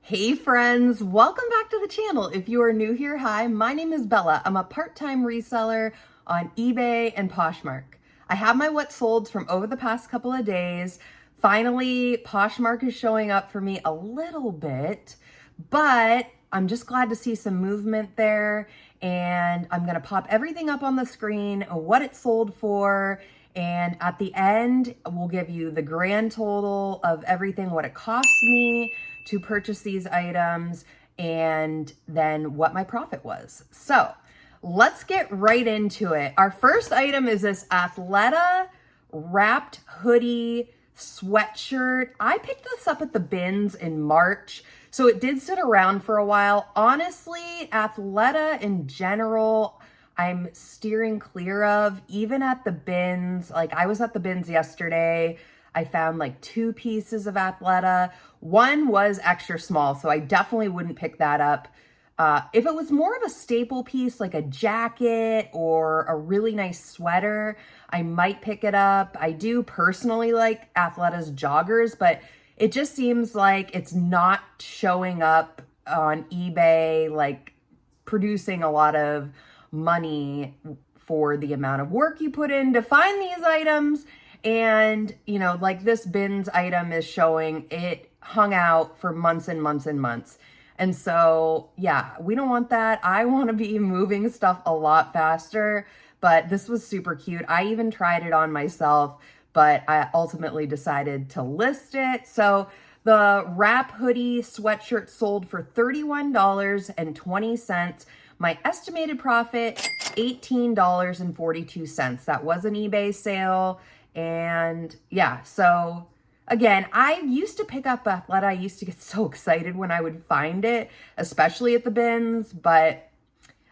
Hey friends, welcome back to the channel. If you are new here, hi, my name is Bella. I'm a part-time reseller on eBay and Poshmark. I have my what solds from over the past couple of days. Finally, Poshmark is showing up for me a little bit, but I'm just glad to see some movement there, and I'm gonna pop everything up on the screen, what it sold for, and at the end, we'll give you the grand total of everything, what it cost me to purchase these items, and then what my profit was. So let's get right into it. Our first item is this Athleta wrapped hoodie sweatshirt. I picked this up at the bins in March, so it did sit around for a while. Honestly, Athleta in general, I'm steering clear of, even at the bins. Like, I was at the bins yesterday. I found like 2 pieces of Athleta. One was extra small, so I definitely wouldn't pick that up. If it was more of a staple piece, like a jacket or a really nice sweater, I might pick it up. I do personally like Athleta's joggers, but it just seems like it's not showing up on eBay, like producing a lot of money for the amount of work you put in to find these items. And, you know, like this bins item is showing it hung out for months and months and months. And so, yeah, we don't want that. I want to be moving stuff a lot faster, but this was super cute. I even tried it on myself, but I ultimately decided to list it. So the wrap hoodie sweatshirt sold for $31.20. My estimated profit, $18.42. That was an eBay sale. And yeah, so again, I used to pick up Athleta. I used to get so excited when I would find it, especially at the bins, but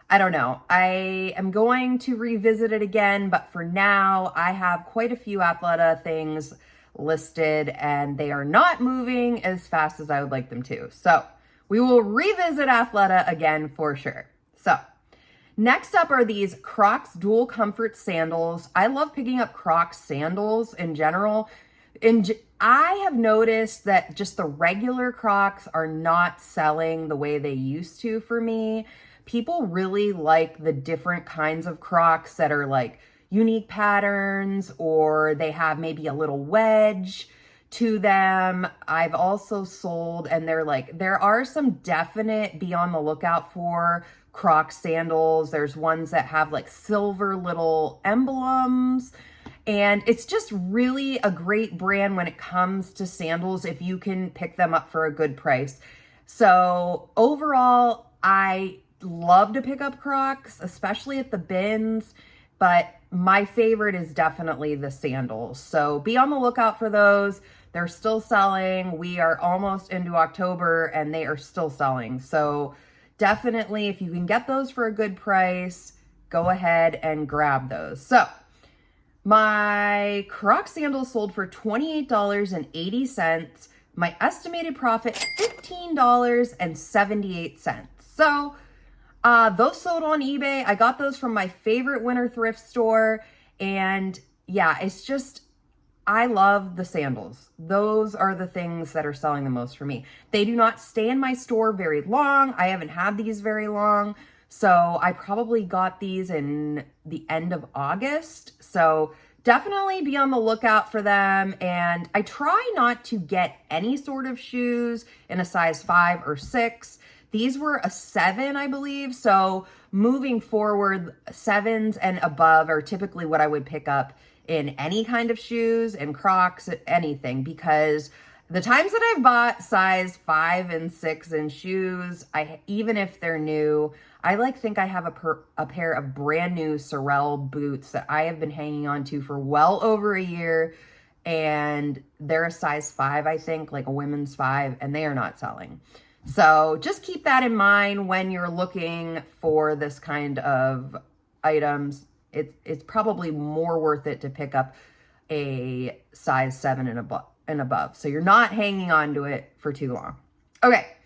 I don't know. I am going to revisit it again, but for now, I have quite a few Athleta things listed and they are not moving as fast as I would like them to. So we will revisit Athleta again for sure. So next up are these Crocs dual comfort sandals. I love picking up Crocs sandals in general. I have noticed that just the regular Crocs are not selling the way they used to for me. People really like the different kinds of Crocs that are like unique patterns, or they have maybe a little wedge to them. I've also sold, and there are some definite be on the lookout for Crocs sandals. There's ones that have like silver little emblems, and it's just really a great brand when it comes to sandals if you can pick them up for a good price. So overall, I love to pick up Crocs, especially at the bins, but my favorite is definitely the sandals. So be on the lookout for those. They're still selling. We are almost into October and they are still selling. So definitely, if you can get those for a good price, go ahead and grab those. So my Croc sandals sold for $28.80. My estimated profit, $15.78. So those sold on eBay. I got those from my favorite winter thrift store. And yeah, it's just, I love the sandals. Those are the things that are selling the most for me. They do not stay in my store very long. I haven't had these very long. So I probably got these in the end of August. So definitely be on the lookout for them. And I try not to get any sort of shoes in a size 5 or 6. These were a 7, I believe. So moving forward, 7s and above are typically what I would pick up in any kind of shoes and Crocs, anything, because the times that I've bought size 5 and 6 in shoes, even if they're new, I think I have a pair of brand new Sorel boots that I have been hanging on to for well over a year, and they're a size 5, I think, like a women's 5, and they are not selling. So just keep that in mind when you're looking for this kind of items. It's probably more worth it to pick up a size 7 and above. So you're not hanging on to it for too long. Okay,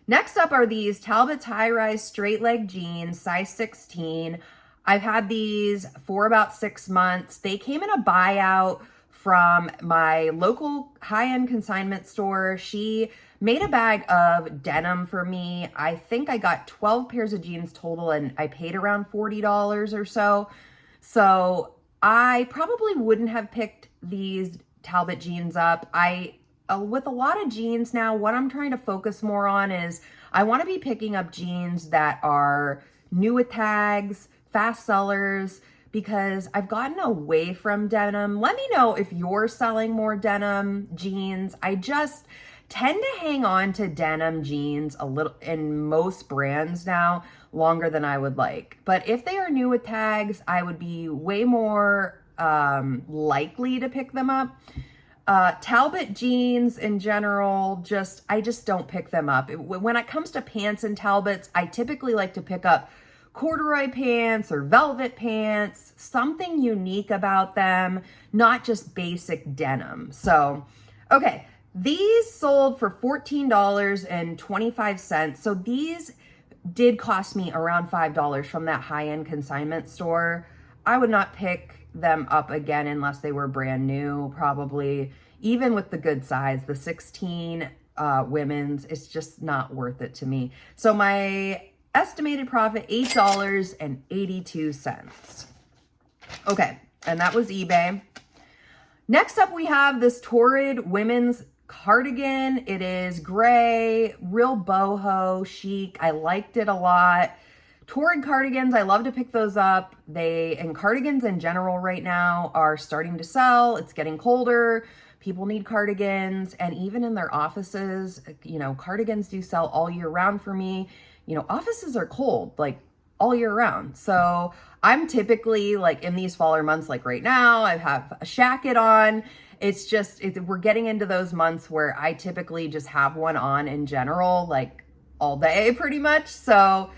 next up are these Talbot's high-rise straight leg jeans, size 16. I've had these for about 6 months. They came in a buyout from my local high-end consignment store. She made a bag of denim for me. I think I got 12 pairs of jeans total and I paid around $40 or so. So I probably wouldn't have picked these Talbot jeans up. With a lot of jeans now, what I'm trying to focus more on is I want to be picking up jeans that are new with tags, fast sellers, because I've gotten away from denim. Let me know if you're selling more denim jeans. I just tend to hang on to denim jeans a little in most brands now longer than I would like. But if they are new with tags, I would be way more likely to pick them up. Talbot jeans in general, I just don't pick them up. When it comes to pants and Talbots, I typically like to pick up corduroy pants or velvet pants, something unique about them, not just basic denim. So, okay, these sold for $14.25. So these did cost me around $5 from that high-end consignment store. I would not pick them up again unless they were brand new, probably. Even with the good size, the 16 women's, it's just not worth it to me. So my estimated profit, $8.82. Okay, and that was eBay. Next up, we have this Torrid women's cardigan. It is gray, real boho chic. I liked it a lot. Torrid cardigans, I love to pick those up. And cardigans in general right now are starting to sell. It's getting colder. People need cardigans. And even in their offices, cardigans do sell all year round for me. Offices are cold, like all year round. So I'm typically like in these faller months, like right now, I have a jacket on. It's just, we're getting into those months where I typically just have one on in general, like all day pretty much. So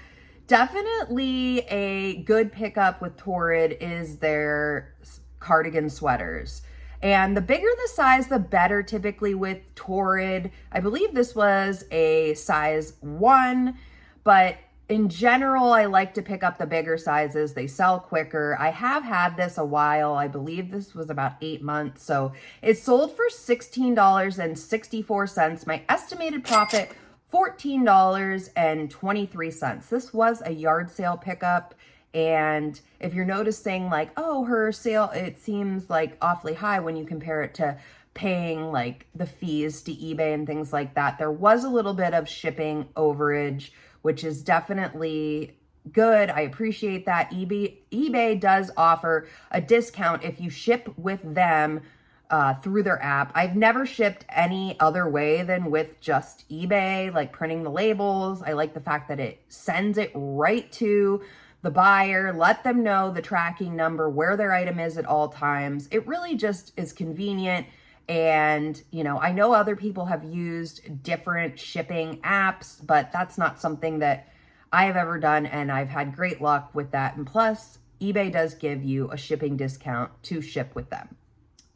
definitely a good pickup with Torrid is their cardigan sweaters. And the bigger the size, the better typically with Torrid. I believe this was a size 1, but in general, I like to pick up the bigger sizes. They sell quicker. I have had this a while. I believe this was about 8 months. So it sold for $16.64. My estimated profit, $14.23. This was a yard sale pickup. And if you're noticing like, oh, her sale, it seems like awfully high when you compare it to paying like the fees to eBay and things like that. There was a little bit of shipping overage, which is definitely good. I appreciate that. eBay does offer a discount if you ship with them through their app. I've never shipped any other way than with just eBay, like printing the labels. I like the fact that it sends it right to the buyer, let them know the tracking number, where their item is at all times. It really just is convenient. And, I know other people have used different shipping apps, but that's not something that I have ever done. And I've had great luck with that. And plus, eBay does give you a shipping discount to ship with them.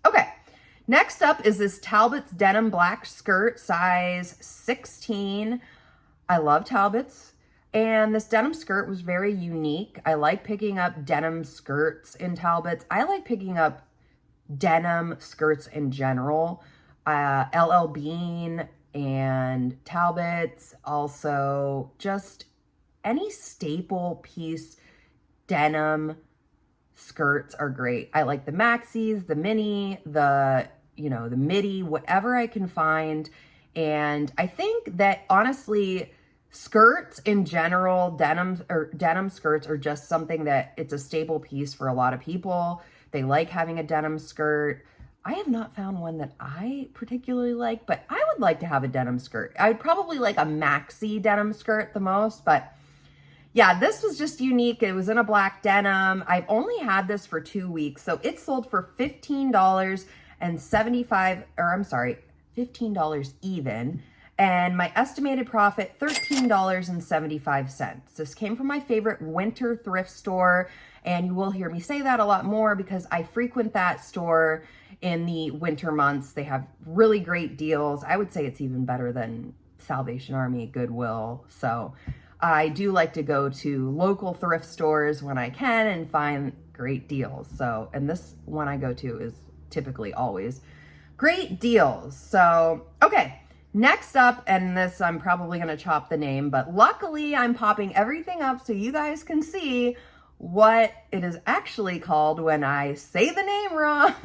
Okay, next up is this Talbot's denim black skirt, size 16. I love Talbot's. And this denim skirt was very unique. I like picking up denim skirts in Talbot's. I like picking up denim skirts in general. LL Bean and Talbot's, also just any staple piece denim skirts are great. I like the maxis, the mini, the midi, whatever I can find. And I think that honestly, skirts in general, denim skirts are just something that it's a staple piece for a lot of people. They like having a denim skirt. I have not found one that I particularly like, but I would like to have a denim skirt. I'd probably like a maxi denim skirt the most, but yeah, this was just unique. It was in a black denim. I've only had this for 2 weeks, so it sold for $15 even. And my estimated profit, $13.75. This came from my favorite winter thrift store. And you will hear me say that a lot more because I frequent that store in the winter months. They have really great deals. I would say it's even better than Salvation Army, Goodwill. So I do like to go to local thrift stores when I can and find great deals. So, and this one I go to is typically always great deals. So, okay. Next up, and this I'm probably going to chop the name, but luckily I'm popping everything up so you guys can see what it is actually called when I say the name wrong.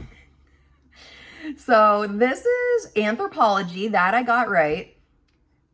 So this is Anthropologie, that I got right.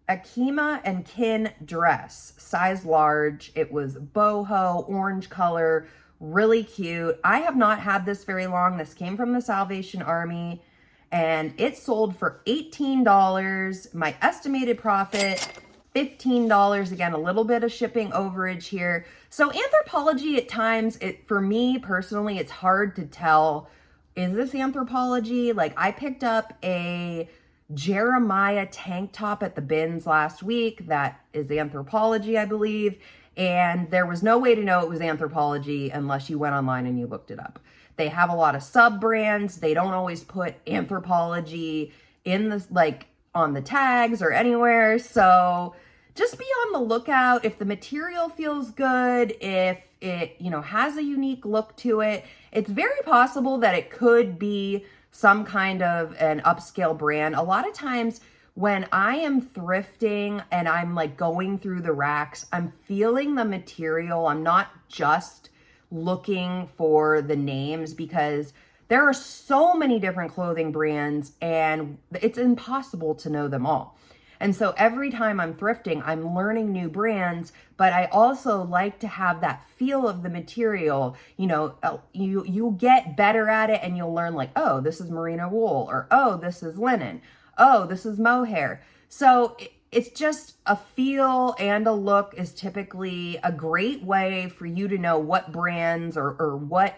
Akima and Kin dress, size large. It was boho, orange color, really cute. I have not had this very long. This came from the Salvation Army and it sold for $18. My estimated profit, $15. Again, a little bit of shipping overage here. So Anthropologie at times, for me personally, it's hard to tell, is this Anthropologie? Like I picked up a Jeremiah tank top at the bins last week. That is Anthropologie, I believe. And there was no way to know it was Anthropologie unless you went online and you looked it up. They have a lot of sub brands. They don't always put Anthropologie in the, like on the tags or anywhere. So just be on the lookout. If the material feels good, if it, you know, has a unique look to it, it's very possible that it could be some kind of an upscale brand. A lot of times when I am thrifting and I'm like going through the racks, I'm feeling the material. I'm not just looking for the names because there are so many different clothing brands and it's impossible to know them all. And so every time I'm thrifting, I'm learning new brands, but I also like to have that feel of the material. You know, you get better at it and you'll learn like, oh, this is merino wool, or oh, this is linen. Oh, this is mohair. So it's just a feel and a look is typically a great way for you to know what brands or what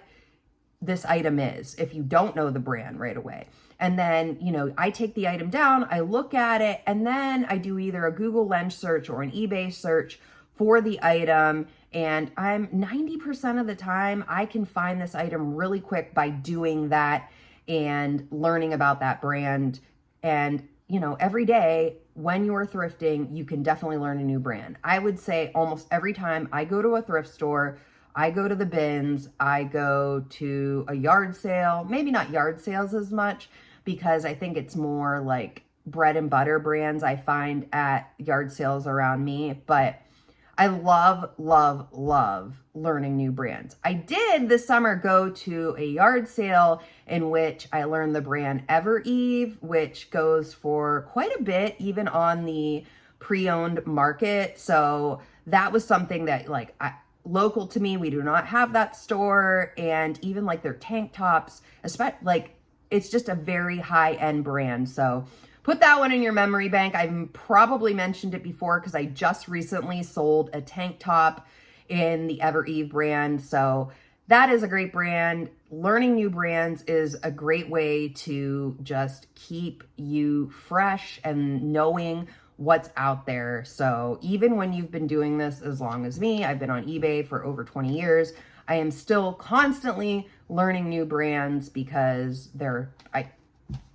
this item is if you don't know the brand right away. And then, you know, I take the item down, I look at it, and then I do either a Google Lens search or an eBay search for the item. And I'm 90% of the time, I can find this item really quick by doing that and learning about that brand. And, you know, every day when you're thrifting, you can definitely learn a new brand. I would say almost every time I go to a thrift store, I go to the bins, I go to a yard sale, maybe not yard sales as much, because I think it's more like bread and butter brands I find at yard sales around me. But I love, love, love learning new brands. I did this summer go to a yard sale in which I learned the brand Eve, which goes for quite a bit, even on the pre-owned market. So that was something that like local to me, we do not have that store. And even like their tank tops, especially like it's just a very high-end brand. So put that one in your memory bank. I've probably mentioned it before because I just recently sold a tank top in the Eve brand. So that is a great brand. Learning new brands is a great way to just keep you fresh and knowing what's out there. So even when you've been doing this as long as me, I've been on eBay for over 20 years, I am still constantly learning new brands because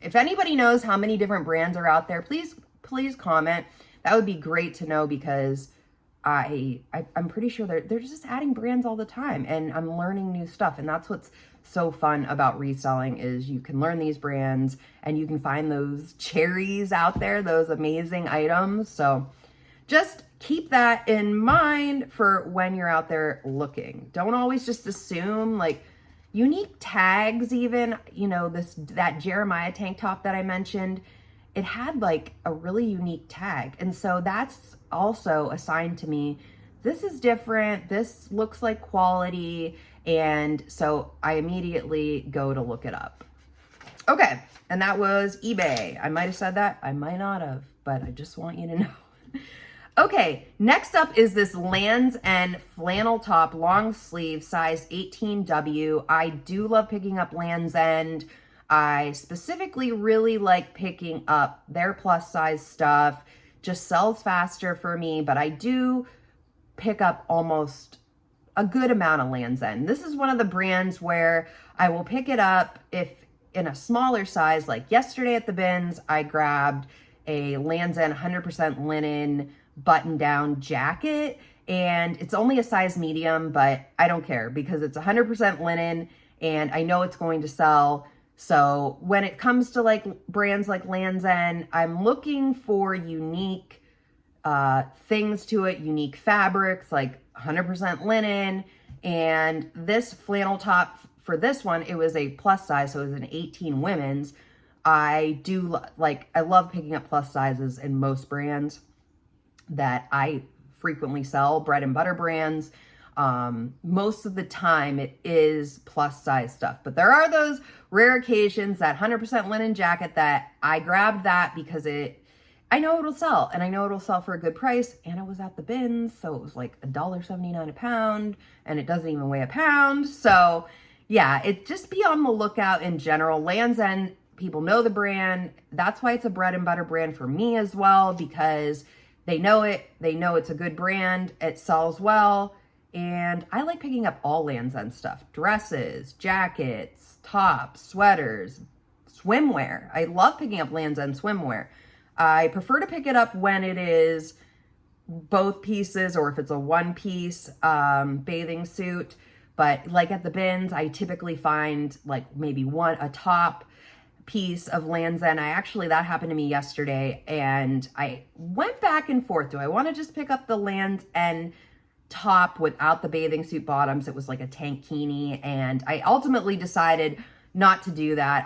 if anybody knows how many different brands are out there, please comment. That would be great to know because I'm pretty sure they're just adding brands all the time and I'm learning new stuff. And that's what's so fun about reselling is you can learn these brands and you can find those cherries out there, those amazing items. So just keep that in mind for when you're out there looking. Don't always just assume like unique tags even, you know, that Jeremiah tank top that I mentioned, it had like a really unique tag. And so that's also a sign to me, this is different. This looks like quality. And so I immediately go to look it up. Okay. And that was eBay. I might've said that. I might not have, but I just want you to know. Okay, next up is this Lands' End flannel top, long sleeve, size 18W. I do love picking up Lands' End. I specifically really like picking up their plus size stuff. Just sells faster for me, but I do pick up almost a good amount of Lands' End. This is one of the brands where I will pick it up if in a smaller size. Like yesterday at the bins, I grabbed a Lands' End 100% linen button-down jacket, and it's only a size medium, but I don't care because it's 100% linen and I know it's going to sell. So when it comes to like brands like Land's End, I'm looking for unique things to it, unique fabrics, like 100% linen. And this flannel top for this one, it was a plus size, so it was an 18 women's. I love picking up plus sizes in most brands that I frequently sell, bread and butter brands. Most of the time it is plus size stuff, but there are those rare occasions, that 100% linen jacket that I grabbed that because I know it'll sell, and I know it'll sell for a good price, and it was at the bins, so it was like $1.79 a pound, and it doesn't even weigh a pound. So yeah, just be on the lookout in general. Land's End, people know the brand. That's why it's a bread and butter brand for me as well, because they know it. They know it's a good brand. It sells well. And I like picking up all Land's End stuff. Dresses, jackets, tops, sweaters, swimwear. I love picking up Land's End swimwear. I prefer to pick it up when it is both pieces, or if it's a one-piece bathing suit. But like at the bins, I typically find like maybe a top piece of Land's End. That happened to me yesterday, and I went back and forth. Do I want to just pick up the Land's End top without the bathing suit bottoms? It was like a tankini, and I ultimately decided not to do that.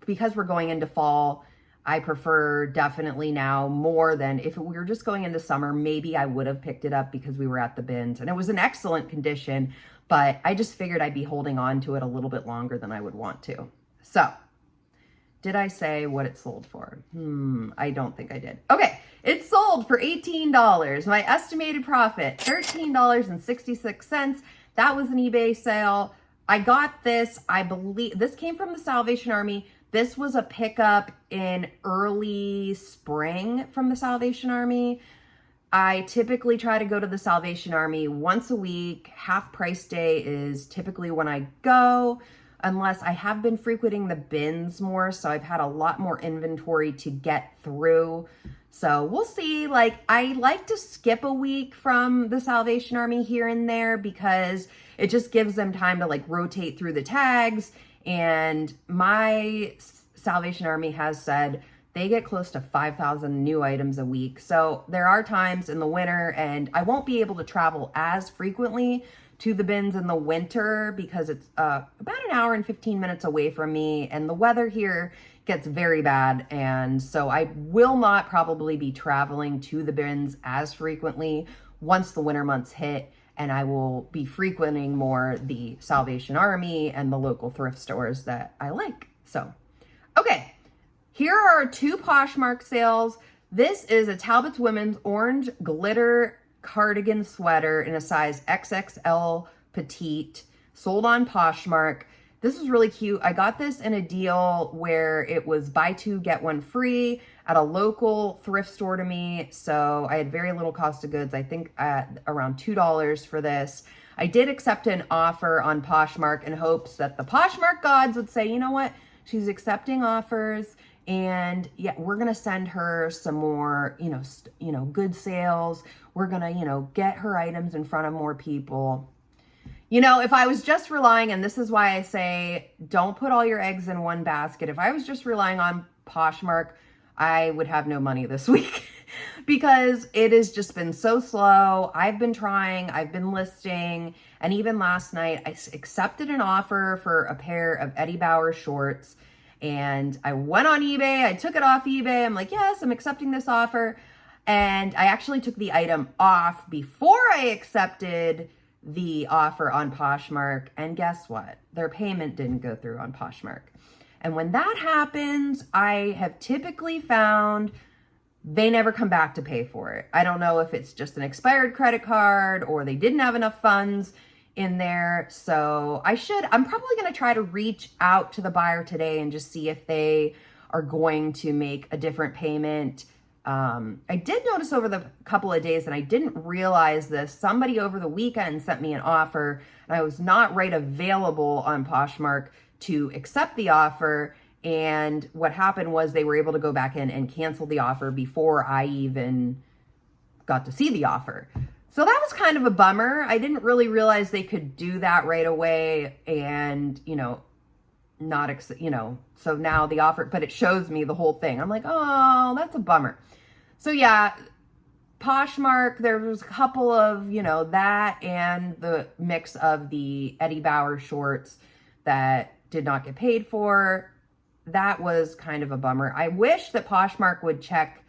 Because we're going into fall, I prefer definitely now more than if we were just going into summer. Maybe I would have picked it up because we were at the bins and it was in excellent condition, but I just figured I'd be holding on to it a little bit longer than I would want to. So did I say what it sold for? I don't think I did. Okay, it sold for $18. My estimated profit, $13.66. That was an eBay sale. I got this, I believe, this came from the Salvation Army. This was a pickup in early spring from the Salvation Army. I typically try to go to the Salvation Army once a week. Half price day is typically when I go, unless I have been frequenting the bins more, so I've had a lot more inventory to get through. So we'll see. Like, I like to skip a week from the Salvation Army here and there because it just gives them time to like rotate through the tags. And my Salvation Army has said they get close to 5,000 new items a week. So there are times in the winter, and I won't be able to travel as frequently to the bins in the winter because it's about an hour and 15 minutes away from me, and the weather here gets very bad. And so I will not probably be traveling to the bins as frequently once the winter months hit. And I will be frequenting more the Salvation Army and the local thrift stores that I like. So, okay, here are 2 Poshmark sales. This is a Talbot's Women's orange glitter cardigan sweater in a size XXL petite, sold on Poshmark. This is really cute. I got this in a deal where it was buy 2, get 1 free at a local thrift store to me. So I had very little cost of goods. I think at around $2 for this. I did accept an offer on Poshmark in hopes that the Poshmark gods would say, you know what, she's accepting offers, and yeah, we're going to send her some more, good sales. We're going to, get her items in front of more people. If I was just relying, and this is why I say don't put all your eggs in one basket. If I was just relying on Poshmark, I would have no money this week because it has just been so slow. I've been trying, I've been listing, and even last night I accepted an offer for a pair of Eddie Bauer shorts, and I went on eBay. I took it off eBay. I'm like, yes, I'm accepting this offer. And I actually took the item off before I accepted the offer on Poshmark, and guess what? Their payment didn't go through on Poshmark. And when that happens, I have typically found they never come back to pay for it. I don't know if it's just an expired credit card or they didn't have enough funds in there. So I'm probably going to try to reach out to the buyer today and just see if they are going to make a different payment. I did notice over the couple of days, and I didn't realize this, somebody over the weekend sent me an offer, and I was not available on Poshmark to accept the offer. And what happened was they were able to go back in and cancel the offer before I even got to see the offer. So that was kind of a bummer. I didn't really realize they could do that right away. And, so now the offer, but it shows me the whole thing. I'm like, oh, that's a bummer. So yeah, Poshmark, there was a couple of, that and the mix of the Eddie Bauer shorts that did not get paid for. That was kind of a bummer. I wish that Poshmark would check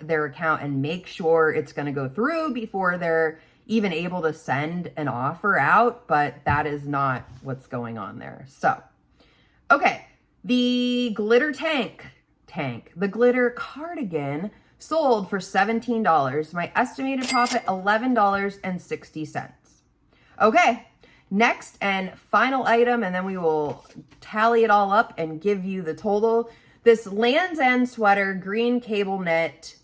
their account and make sure it's going to go through before they're even able to send an offer out, but that is not what's going on there. So, okay, the glitter the glitter cardigan sold for $17. My estimated profit, $11.60. Okay, next and final item, and then we will tally it all up and give you the total. This Land's End sweater, green cable knit,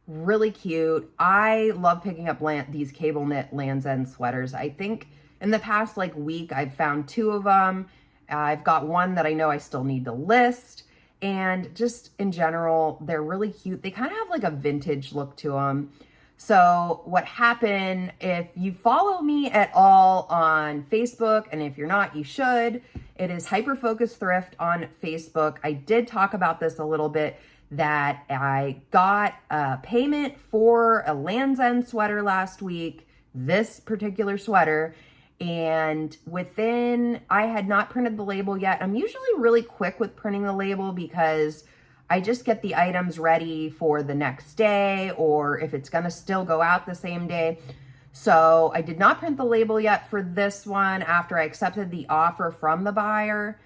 really cute. I love picking up these cable knit Land's End sweaters. I think in the past week, I've found 2 of them. I've got one that I know I still need to list. And just in general, they're really cute. They kind of have a vintage look to them. So what happened, if you follow me at all on Facebook, and if you're not, you should, it is Hyper Focus Thrift on Facebook. I did talk about this a little bit, that I got a payment for a Land's End sweater last week, this particular sweater, and I had not printed the label yet. I'm usually really quick with printing the label because I just get the items ready for the next day, or if it's going to still go out the same day. So I did not print the label yet for this one after I accepted the offer from the buyer.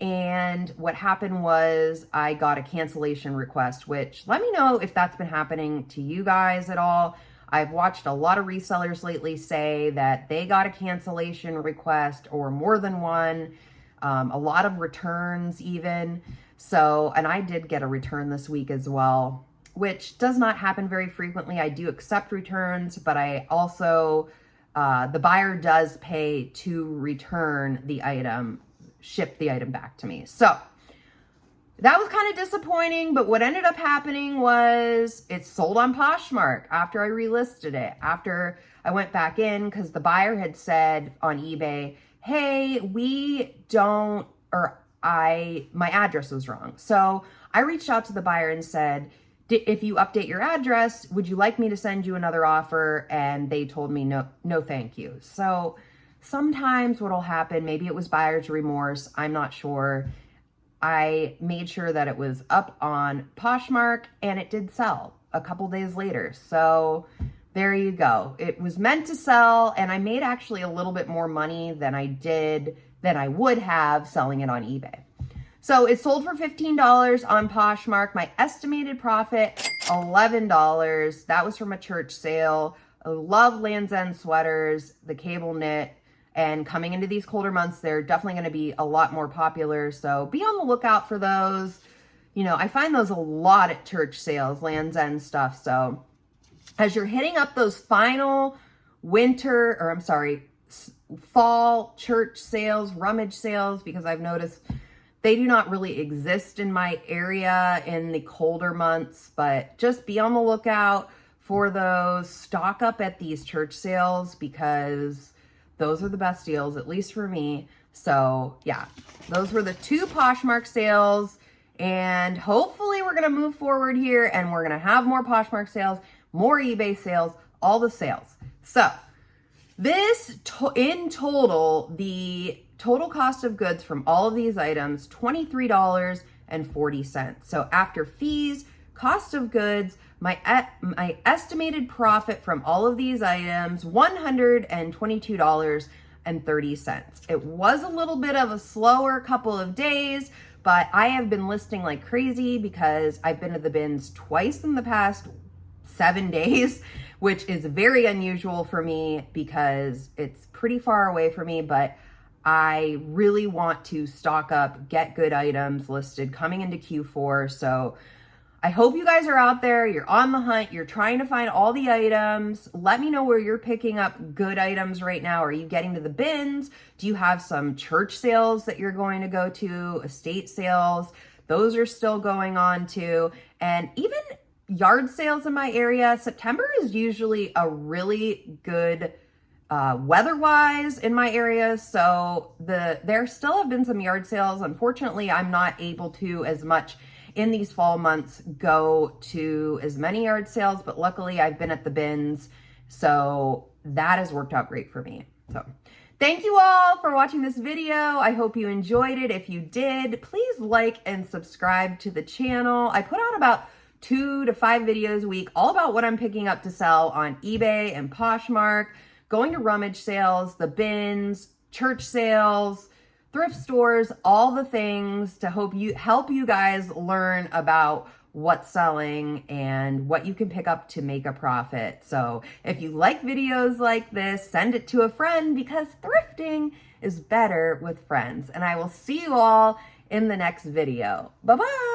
And what happened was I got a cancellation request, which let me know if that's been happening to you guys at all. I've watched a lot of resellers lately say that they got a cancellation request or more than one, a lot of returns even. So, and I did get a return this week as well, which does not happen very frequently. I do accept returns, but I also, the buyer does pay to return the item, ship the item back to me. So that was kind of disappointing, but what ended up happening was it sold on Poshmark after I relisted it. After I went back in, because the buyer had said on eBay, hey, my address was wrong. So I reached out to the buyer and said, if you update your address, would you like me to send you another offer? And they told me, no, thank you. So sometimes what'll happen, maybe it was buyer's remorse, I'm not sure. I made sure that it was up on Poshmark and it did sell a couple days later. So there you go. It was meant to sell, and I made actually a little bit more money than I would have selling it on eBay. So it sold for $15 on Poshmark. My estimated profit, $11. That was from a church sale. I love Land's End sweaters, the cable knit. And coming into these colder months, they're definitely going to be a lot more popular. So be on the lookout for those. I find those a lot at church sales, Land's End stuff. So as you're hitting up those final fall church sales, rummage sales, because I've noticed they do not really exist in my area in the colder months, but just be on the lookout for those. Stock up at these church sales because those are the best deals, at least for me. So yeah, those were the 2 Poshmark sales, and hopefully we're going to move forward here and we're going to have more Poshmark sales, more eBay sales, all the sales. So this in total, the total cost of goods from all of these items, $23.40. So after fees, cost of goods, my estimated profit from all of these items, $122.30. It was a little bit of a slower couple of days, but I have been listing like crazy because I've been to the bins twice in the past 7 days, which is very unusual for me because it's pretty far away from me, but I really want to stock up, get good items listed coming into Q4. So I hope you guys are out there, you're on the hunt, you're trying to find all the items. Let me know where you're picking up good items right now. Are you getting to the bins? Do you have some church sales that you're going to go to, estate sales? Those are still going on too. And even yard sales in my area. September is usually a really good weather-wise in my area. So there still have been some yard sales. Unfortunately, I'm not able to as much in these fall months go to as many yard sales, but luckily I've been at the bins. So that has worked out great for me. So thank you all for watching this video. I hope you enjoyed it. If you did, please like and subscribe to the channel. I put out about 2 to 5 videos a week, all about what I'm picking up to sell on eBay and Poshmark, going to rummage sales, the bins, church sales, thrift stores, all the things to help you guys learn about what's selling and what you can pick up to make a profit. So if you like videos like this, send it to a friend, because thrifting is better with friends. And I will see you all in the next video. Bye-bye.